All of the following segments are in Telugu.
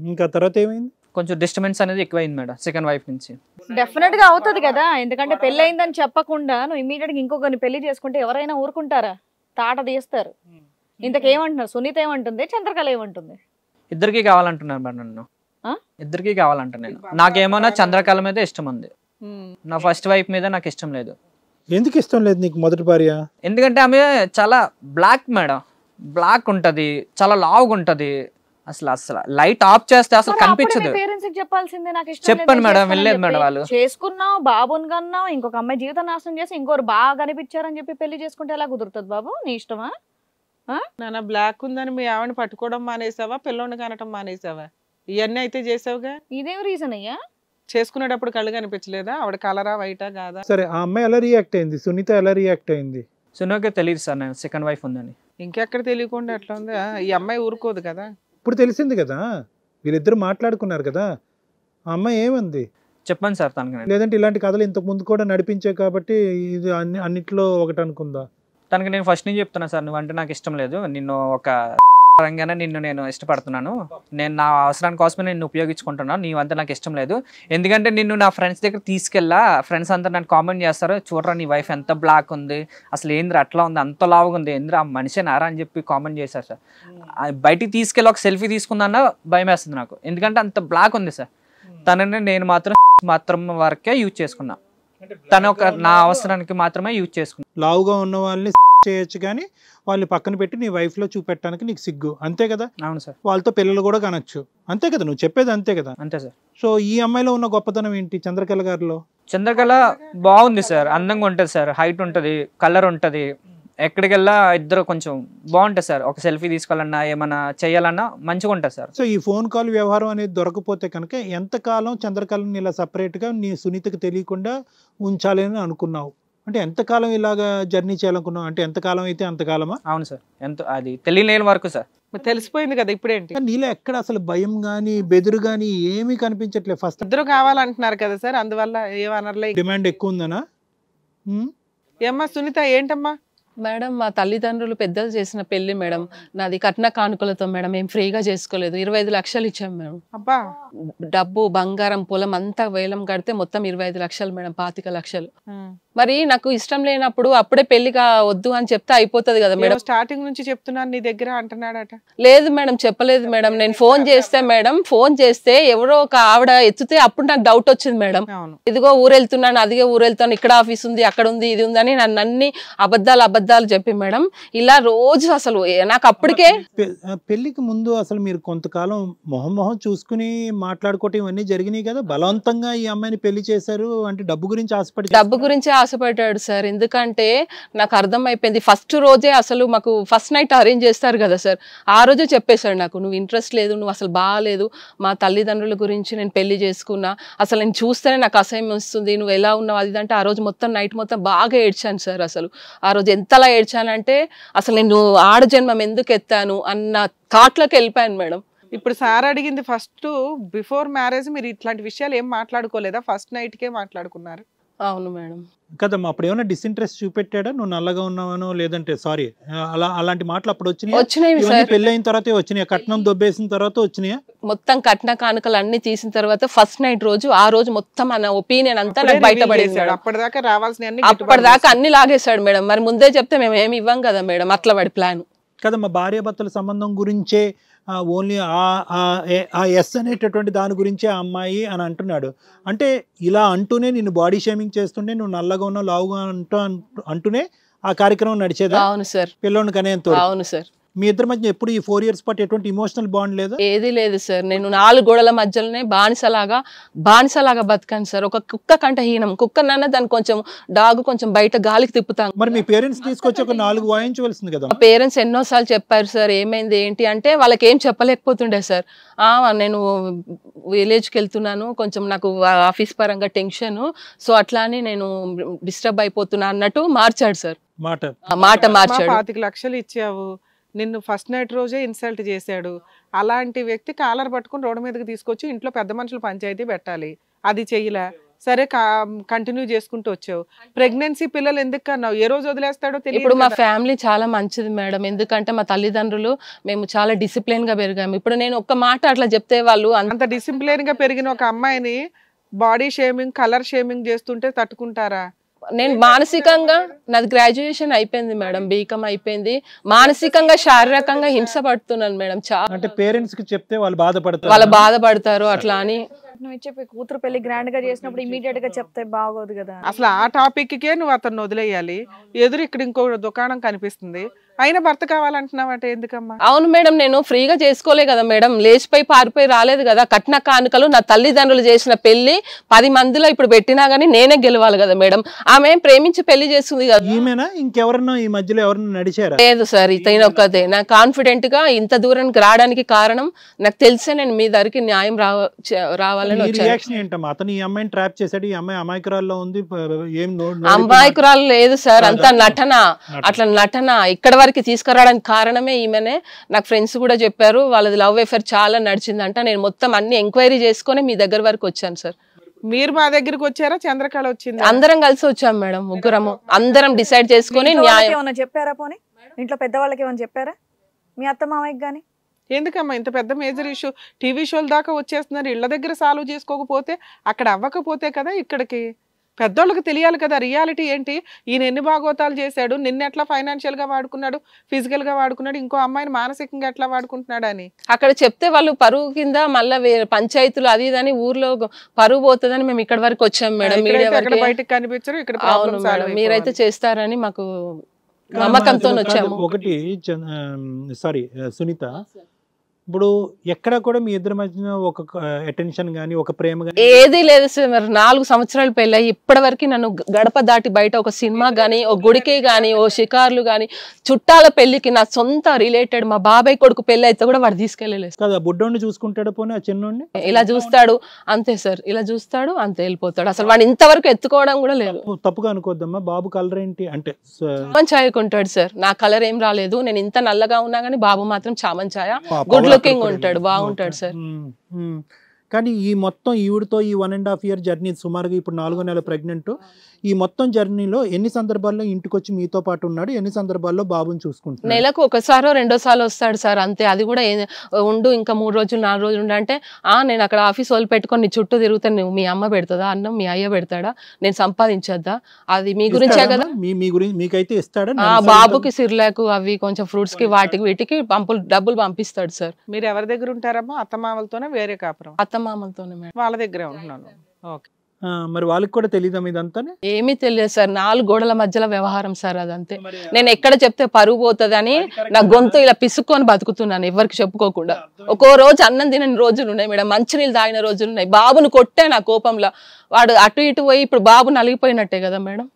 ఇంకా తర్వాత ఏమైంది? కొంచెం డిస్టర్బెన్స్ అనేది ఎక్కువైంది మేడం సెకండ్ వైఫ్ నుంచి. డెఫినెట్ గా అవుతుంది కదా, ఎందుకంటే పెళ్లి అయిందని చెప్పకుండా నువ్వు ఇమీడియట్ గా ఇంకొకరిని పెళ్లి చేసుకుంటే ఎవరైనా ఊరుకుంటారా? తాట తీస్తారు. ఇంతకేమంటున్నారు? సునీత ఏమంటుంది, చంద్రకళ ఏమంటుంది? ఇద్దరికి కావాలంటున్నారు మేడం నన్ను. ఇద్దరికి కావాలంటున్నాను. నాకేమన్నా చంద్రకళ మీద ఇష్టం ఉంది, నా ఫస్ట్ వైఫ్ మీద నాకు ఇష్టం లేదు. ఎందుకు ఇష్టం లేదు నీకు మొదటి భార్య? ఎందుకంటే ఆమె చాలా బ్లాక్ మేడం, బ్లాక్ ఉంటది, చాలా లావుగా ఉంటది. అసలు లైట్ ఆఫ్ చేస్తే అసలు కనిపించదు. పేరెంట్స్ కి చెప్పాల్సిందే, నాకు ఇష్టం చెప్పండి మేడం, వెళ్ళలేదు మేడం. వాళ్ళు చేసుకున్నావు, బాబుని కన్నావు, ఇంకొక అమ్మాయి జీవితం నాశనం చేసి ఇంకోరు బాగా కనిపించారని చెప్పి పెళ్లి చేసుకుంటే ఎలా కుదురుతుంది బాబు? నీ ఇష్టమా? నాన్న బ్లాక్ ఉందని మీ ఆవిడని పట్టుకోవడం మానేసావా, పిల్లోని కనటం మానేసావా? ఇవన్నీ అయితే చేసావుగా. ఇదేం రీజన్ అయ్యా? చేసుకునేటప్పుడు కళ్ళు కనిపించలేదా? ఆవిడ కలరా వైటా కాదా? సరే, ఆ అమ్మాయి ఎలా రియాక్ట్ అయింది? సునీత ఎలా రియాక్ట్ అయింది? సునోకే తెలియదు సార్ నేను సెకండ్ వైఫ్ ఉందని. ఇంకెక్కడ తెలియకుండా ఎట్లా ఉంది? ఈ అమ్మాయి ఊరుకోదు కదా. ఇప్పుడు తెలిసింది కదా, వీళ్ళిద్దరు మాట్లాడుకున్నారు కదా. ఆ అమ్మాయి ఏమంది చెప్పండి సార్ తనకి. లేదంటే ఇలాంటి కథలు ఇంతకు ముందు కూడా నడిపించే కాబట్టి ఇది అన్నిట్లో ఒకటి అనుకుందా? తనకి నేను ఫస్ట్ నుంచి చెప్తున్నా సార్, నువ్వంటే నాకు ఇష్టం లేదు, నిన్ను ఒక పరంగానే నేను ఇష్టపడుతున్నాను, నేను నా అవసరాని కోసమే నిన్ను ఉపయోగించుకుంటున్నాను, నీవంతా నాకు ఇష్టం లేదు. ఎందుకంటే నిన్ను నా ఫ్రెండ్స్ దగ్గర తీసుకెళ్ళా, ఫ్రెండ్స్ అంతా నన్ను కామెంట్ చేస్తారు, చూడరా నీ వైఫ్ ఎంత బ్లాక్ ఉంది, అసలు ఏంద్ర అట్లా ఉంది, అంత లావుగా ఉంది, ఏంద్ర ఆ మనిషి నారా అని చెప్పి కామెంట్ చేశారు సార్. బయటికి తీసుకెళ్ళి ఒక సెల్ఫీ తీసుకుందన్న భయం వేస్తుంది నాకు, ఎందుకంటే అంత బ్లాక్ ఉంది సార్. తనని నేను మాత్రం వరకే యూజ్ చేసుకున్నా, తను ఒక నా అవసరానికి మాత్రమే యూజ్ చేసుకున్నా. లావుగా ఉన్న వాళ్ళని చేయొచ్చు కానీ వాళ్ళని పక్కన పెట్టి నీ వైఫ్ లో చూపెట్టడానికి నీకు సిగ్గు, అంతే కదా? అవును సార్. వాళ్ళతో పిల్లలు కూడా కనొచ్చు, అంతే కదా? నువ్వు చెప్పేది అంతే కదా? అంతే సార్. సో ఈ అమ్మాయిలో ఉన్న గొప్పతనం ఏంటి చంద్రకళ గారిలో? చంద్రకళ బాగుంది సార్, అందంగా ఉంటుంది సార్, హైట్ ఉంటుంది, కలర్ ఉంటుంది, ఎక్కడికి వెళ్ళా ఇద్దరు కొంచెం బాగుంటుంది సార్. ఒక సెల్ఫీ తీసుకోవాలన్నా ఏమన్నా చేయాలన్నా మంచిగా ఉంటుంది సార్. సో ఈ ఫోన్ కాల్ వ్యవహారం అనేది దొరకపోతే కనుక ఎంతకాలం చంద్రకళని ఇలా సపరేట్గా నీ సునీతకు తెలియకుండా ఉంచాలి అని అనుకున్నావు? అంటే ఎంతకాలం ఇలాగా జర్నీ చేయాలనుకున్నావు? అంటే ఎంతకాలం అయితే అంతకాలమా? అవును సార్, ఎంత అది తెలియలేని వరకు సార్. తెలిసిపోయింది కదా ఇప్పుడేంటి? నీలో ఎక్కడ అసలు భయం గానీ బెదురు గానీ ఏమీ కనిపించట్లేదు. ఫస్ట్ ఇద్దరు కావాలంటున్నారు కదా సార్, అందువల్ల ఏమనర్లే. డిమాండ్ ఎక్కువ ఉందనా? ఏమ్మా సునీత, ఏంటమ్మా? మేడం, మా తల్లిదండ్రులు పెద్దలు చేసిన పెళ్లి మేడం, నాది కట్న కానుకలతో మేడం, ఏం ఫ్రీగా చేసుకోలేదు. 25 లక్షలు ఇచ్చాం మేడం. అబ్బా, డబ్బు, బంగారం, పొలం అంతా వేలం కడితే మొత్తం 25 లక్షలు మేడం, 25 లక్షలు. మరి నాకు ఇష్టం లేనప్పుడు అప్పుడే పెళ్లిగా వద్దు అని చెప్తే అయిపోతుంది కదా మేడం. స్టార్టింగ్ నుంచి చెప్తున్నాను నీ దగ్గర అంటున్నాడట. లేదు మేడం, చెప్పలేదు మేడం. నేను ఫోన్ చేస్తే ఎవరో ఒక ఆవిడ ఎత్తుతే అప్పుడు నాకు డౌట్ వచ్చింది మేడం. ఇదిగో ఊరెళ్తున్నాను, అదిగో ఊరెళ్తాను, ఇక్కడ ఆఫీస్ ఉంది, అక్కడ ఉంది, ఇది ఉందని నన్ను అన్ని అబద్ధాలు చెప్పి మేడం ఇలా రోజు అసలు నాకు అప్పటికే పెళ్లికి ముందు అసలు మీరు కొంతకాలం మొహం చూసుకుని మాట్లాడుకోవటం ఇవన్నీ జరిగినాయి కదా. బలవంతంగా ఈ అమ్మాయిని పెళ్లి చేశారు అంటే డబ్బు గురించి ఆశపడ్డాడు సార్. ఎందుకంటే నాకు అర్థం అయిపోయింది. ఫస్ట్ రోజే అసలు మాకు ఫస్ట్ నైట్ అరేంజ్ చేస్తారు కదా సార్, ఆ రోజే చెప్పేశాడు నాకు, నువ్వు ఇంట్రెస్ట్ లేదు, నువ్వు అసలు బాగాలేదు, మా తల్లిదండ్రుల గురించి నేను పెళ్లి చేసుకున్నా, అసలు నేను చూస్తేనే నాకు అసహ్యం వస్తుంది, నువ్వు ఎలా ఉన్నావు అది అంటే. ఆ రోజు మొత్తం నైట్ మొత్తం బాగా ఏడ్చాను సార్. అసలు ఆ రోజు ఎంతలా ఏడ్చానంటే అసలు నేను ఆడజన్మం ఎందుకు ఎత్తాను అన్న థాట్లోకి వెళ్ళిపోయాను మేడం. ఇప్పుడు సార్ అడిగింది ఫస్ట్ బిఫోర్ మ్యారేజ్ మీరు ఇట్లాంటి విషయాలు ఏం మాట్లాడుకోలేదా? ఫస్ట్ నైట్ కే మాట్లాడుకున్నారు. అవును మేడం. కదమ్మా, అప్పుడు ఏమైనా డిస్ఇంట్రెస్ట్ చూపెట్టాడా? నువ్వు నల్లగా ఉన్నావనో లేదంటే అలాంటి మాటలు అప్పుడు వచ్చినాయి? పెళ్లి అయిన తర్వాత వచ్చినాయి, కట్నం దొబ్బేసిన తర్వాత వచ్చినాయా? మొత్తం కట్న కానుకలు అన్ని తీసిన తర్వాత ఫస్ట్ నైట్ రోజు, ఆ రోజు మొత్తం మన ఒపీనియన్ అంతా నాకు బయటపడేది. అప్పటిదాకా రావాల్సిన అప్పటిదాకా అన్ని లాగేశాడు మేడం. మరి ముందే చెప్తే మేము ఏమి ఇవ్వం కదా మేడం, అట్లా వాడి ప్లాన్ కదమ్మా. భార్యాభర్తల సంబంధం గురించే ఓన్లీ ఆ ఎస్ అనేటటువంటి దాని గురించే ఆ అమ్మాయి అని అంటున్నాడు. అంటే ఇలా అంటూనే నిన్ను బాడీ షేమింగ్ చేస్తుంటే, నువ్వు నల్లగా ఉన్నావు, లావుగా అంటూనే ఆ కార్యక్రమం నడిచేదా? అవును సార్. పిల్లోని కనేంత. అవును సార్. మీ ఇద్దరి మధ్య ఎప్పుడు ఈ 4 years పాటు ఎటువంటి ఇమోషనల్ బాండ్ లేదా? ఏది లేదు సార్. నేను 4 గోడల మధ్యలోనే బానిసలాగా బతకాను సార్. ఒక కుక్క కంట హీనం. కుక్కనన్నా దాన్ని కొంచెం డాగు కొంచెం బయట గాలికి తిప్పుతాను. మరి మీ పేరెంట్స్ తీసుకొచ్చి ఒక 4 వాయించవలసింది కదా? పేరెంట్స్ ఎన్నోసార్లు చెప్పారు సార్, ఏమైంది ఏంటి అంటే వాళ్ళకి ఏం చెప్పలేకపోతుండే సార్. నేను విలేజ్కి వెళ్తున్నాను, కొంచెం నాకు ఆఫీస్ పరంగా టెన్షన్, సో అట్లా అని నేను డిస్టర్బ్ అయిపోతున్నా అన్నట్టు మార్చాడు సార్. మాట మార్చాడు. 25 లక్షలు ఇచ్చావు, నిన్ను ఫస్ట్ నైట్ రోజే ఇన్సల్ట్ చేశాడు. అలాంటి వ్యక్తి కాలర్ పట్టుకుని రోడ్డు మీదకి తీసుకొచ్చి ఇంట్లో పెద్ద మనుషులు పంచాయతీ పెట్టాలి, అది చెయ్యలే. సరే కంటిన్యూ చేసుకుంటూ వచ్చావు. ప్రెగ్నెన్సీ పిల్లలు ఎందుకు కన్నావు? ఏ రోజు వదిలేస్తాడో తెలియదు. ఇప్పుడు మా ఫ్యామిలీ చాలా మంచిది మేడం, ఎందుకంటే మా తల్లిదండ్రులు మేము చాలా డిసిప్లిన్ గా పెరిగాము. ఇప్పుడు నేను ఒక్క మాట అట్లా చెప్తే వాళ్ళు అంత డిసిప్లిన్ గా పెరిగిన ఒక అమ్మాయిని బాడీ షేమింగ్, కలర్ షేమింగ్ చేస్తుంటే తట్టుకుంటారా? నేను మానసికంగా, నాది గ్రాడ్యుయేషన్ అయిపోయింది మేడం, బీకామ్ అయిపోయింది, మానసికంగా శారీరకంగా హింస పడుతున్నాను మేడం. అంటే పేరెంట్స్ కి చెప్తే వాళ్ళు బాధపడతారు అట్లా అని. నువ్వు చెప్పి కూతురు పెళ్లి గ్రాండ్ గా చేసినప్పుడు ఇమీడియట్ గా చెప్తే బాగోదు కదా. అసలు ఆ టాపిక్ కే నువ్వు అతను వదిలేయాలి. ఎదురు ఇక్కడ ఇంకో దుకాణం కనిపిస్తుంది, అయినా భర్త కావాలంటున్నావంటే ఎందుకమ్మా? అవును మేడం, నేను ఫ్రీగా చేసుకోలే కదా మేడం, లేచిపోయి పారిపోయి రాలేదు కదా. కట్న కానుకలు నా తల్లిదండ్రులు చేసిన పెళ్లి 10 మందిలో ఇప్పుడు పెట్టినా గానీ నేనే గెలవాలి కదా మేడం. ఆమె ప్రేమించి పెళ్లి చేస్తుంది కదా. ఈమెనా ఇంకెవరన్నా ఈ మధ్యలో ఎవరన్నా నడిచారా? లేదు సార్, ఇతను ఒక్కతే. నాకు కాన్ఫిడెంట్ గా ఇంత దూరానికి రావడానికి కారణం నాకు తెలిసే నేను మీ దగ్గరికి న్యాయం రావాలని రియాక్షన్ ఏంటమ్మా? అతను ఈ అమ్మాయిని ట్రాప్ చేశాడు, ఈ అమ్మాయి అమాయకురాల్లో ఉంది, అమాయకురాలు లేదు సార్, అంతా నటన. అట్లా నటన ఇక్కడ వరకు తీసుకురావడానికి కారణమే ఈమెనే. నాకు ఫ్రెండ్స్ కూడా చెప్పారు వాళ్ళది లవ్ అఫేర్ చాలా నడిచిందంట. నేను మొత్తం అన్ని ఎంక్వైరీ చేసుకుని మీ దగ్గర వరకు వచ్చాను సార్. మీరు మా దగ్గరికి వచ్చారా? చంద్రకళ వచ్చింది? అందరం కలిసి వచ్చాం మేడం, ముగ్గురము అందరం డిసైడ్ చేసుకుని న్యాయం. ఏమన్నా చెప్పారా? పోనీ ఇంట్లో పెద్దవాళ్ళకి ఏమన్నా చెప్పారా మీ అత్త మామయ్యకి గానీ? ఎందుకమ్మా ఇంత పెద్ద మేజర్ ఇష్యూ? టీవీ షోల దాకా వచ్చేస్తున్నారు, ఇళ్ల దగ్గర సాల్వ్ చేసుకోకపోతే అక్కడ అవ్వకపోతే కదా ఇక్కడికి. పెద్దోళ్ళకి తెలియాలి కదా రియాలిటీ ఏంటి. ఈయన ఎన్ని భాగవతాలు చేశాడు, నిన్న ఎట్లా ఫైనాన్షియల్ గా వాడుకున్నాడు, ఫిజికల్ గా వాడుకున్నాడు, ఇంకో అమ్మాయిని మానసికంగా ఎట్లా వాడుకుంటున్నాడు అని అక్కడ చెప్తే వాళ్ళు పరువు కింద మళ్ళీ పంచాయతీలు అది ఇదని ఊర్లో పరువు పోతుందని మేము ఇక్కడ వరకు వచ్చాం మేడం. మీడియా బయటకు కనిపించరు, ఇక్కడ మీరైతే చేస్తారని మాకు నమ్మకంతో వచ్చాము. ఒకటి సారీ సునీత, ఇప్పుడు ఎక్కడ కూడా మీ ఇద్దరి మధ్యన ఒక అటెన్షన్ గానీ ఒక ప్రేమ గానీ ఏది లేదు సార్. మరి 4 సంవత్సరాలు పెళ్ళాయి, ఇప్పటి వరకు నన్ను గడప దాటి బయట ఒక సినిమా గానీ, ఓ గుడికి గానీ, ఓ షికార్లు గానీ, చుట్టాల పెళ్లికి నా సొంత రిలేటెడ్ మా బాబాయ్ కొడుకు పెళ్లి అయితే కూడా వాడు తీసుకెళ్ళలేదు కదా. బుడ్డోడిని చూసుకుంటాడు పోనీ, ఆ చిన్నోడిని ఇలా చూస్తాడు అంతే సార్, ఇలా చూస్తాడు అంతే వెళ్ళిపోతాడు. అసలు వాడు ఇంతవరకు ఎత్తుకోవడం కూడా లేదు. తప్పుగా అనుకోద్దమ్మా, బాబు కలర్ ఏంటి అంటే చామన్ ఛాయకుంటాడు సార్. నా కలర్ ఏం రాలేదు, నేను ఇంత నల్లగా ఉన్నా గానీ బాబు మాత్రం చామన్ ఛాయ, గుడ్ లుకింగ్ ఉంటాడు, బాగుంటాడు సార్. కానీ ఈ మొత్తం ఈవిడతో ఈ 1.5 year జర్నీ, సుమారుగా ఇప్పుడు 4వ నెల ప్రెగ్నెంట్, ఈ మొత్తం జర్నీలో ఎన్ని సందర్భాల్లో ఇంటికి వచ్చి మీతో పాటు ఉన్నాడు, ఎన్ని సందర్భాల్లో బాబుని చూసుకుంటున్నాడు? నెలకు ఒకసారో 2 సార్లు వస్తాడు సార్ అంతే. అది కూడా ఉండు ఇంకా 3 రోజులు 4 రోజులు ఉండు అంటే, నేను అక్కడ ఆఫీస్ వాళ్ళు పెట్టుకొని నీ చుట్టూ తిరుగుతాను, నువ్వు మీ అమ్మ పెడతాదా అన్నం, మీ అయ్య పెడతాడా, నేను సంపాదించద్దా, అది మీ గురించే కదా. మీ గురించి మీకైతే ఇస్తాడా? బాబుకి సిర్లాకు అవి కొంచెం ఫ్రూట్స్ కి వాటికి వీటికి డబ్బులు పంపిస్తాడు సార్. మీరు ఎవరి దగ్గర ఉంటారమ్మా? అత్తమామలతోనే వేరే కాపురం? అత్తమామలతోనే మేడం. వాళ్ళ దగ్గరే ఉంటున్నాను. ఓకే, మరి వాళ్ళకి కూడా తెలియదా ఇదంతా? ఏమీ తెలియదు సార్, 4 గోడల మధ్యలో వ్యవహారం సార్ అదంతే. నేను ఎక్కడ చెప్తే పరుగు పోతుంది అని నా గొంతు ఇలా పిసుక్కొని బతుకుతున్నాను, ఎవరికి చెప్పుకోకుండా. ఒక్కో రోజు అన్నం తినని రోజులు ఉన్నాయి మేడం, మంచినీళ్ళు తాగిన రోజులు ఉన్నాయి. బాబును కొట్టే నా కోపంలో, వాడు అటు ఇటు పోయి ఇప్పుడు బాబు నలిగిపోయినట్టే కదా మేడం,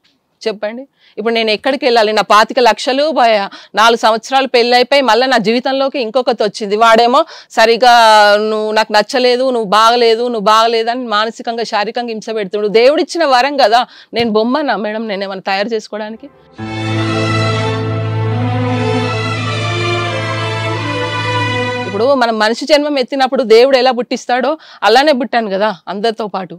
చెప్పండి. ఇప్పుడు నేను ఎక్కడికి వెళ్ళాలి? నా 25 లక్షలు 4 సంవత్సరాలు పెళ్ళి అయిపోయి మళ్ళీ నా జీవితంలోకి ఇంకొకటి వచ్చింది. వాడేమో సరిగా నువ్వు నాకు నచ్చలేదు, నువ్వు బాగలేదు అని మానసికంగా శారీరకంగా హింస పెడుతుడు. దేవుడిచ్చిన వరం కదా, నేను బొమ్మనా మేడం, నేను ఏమైనా తయారు చేసుకోవడానికి? ఇప్పుడు మనం మనిషి జన్మం ఎత్తినప్పుడు దేవుడు ఎలా పుట్టిస్తాడో అలానే పుట్టాను కదా అందరితో పాటు.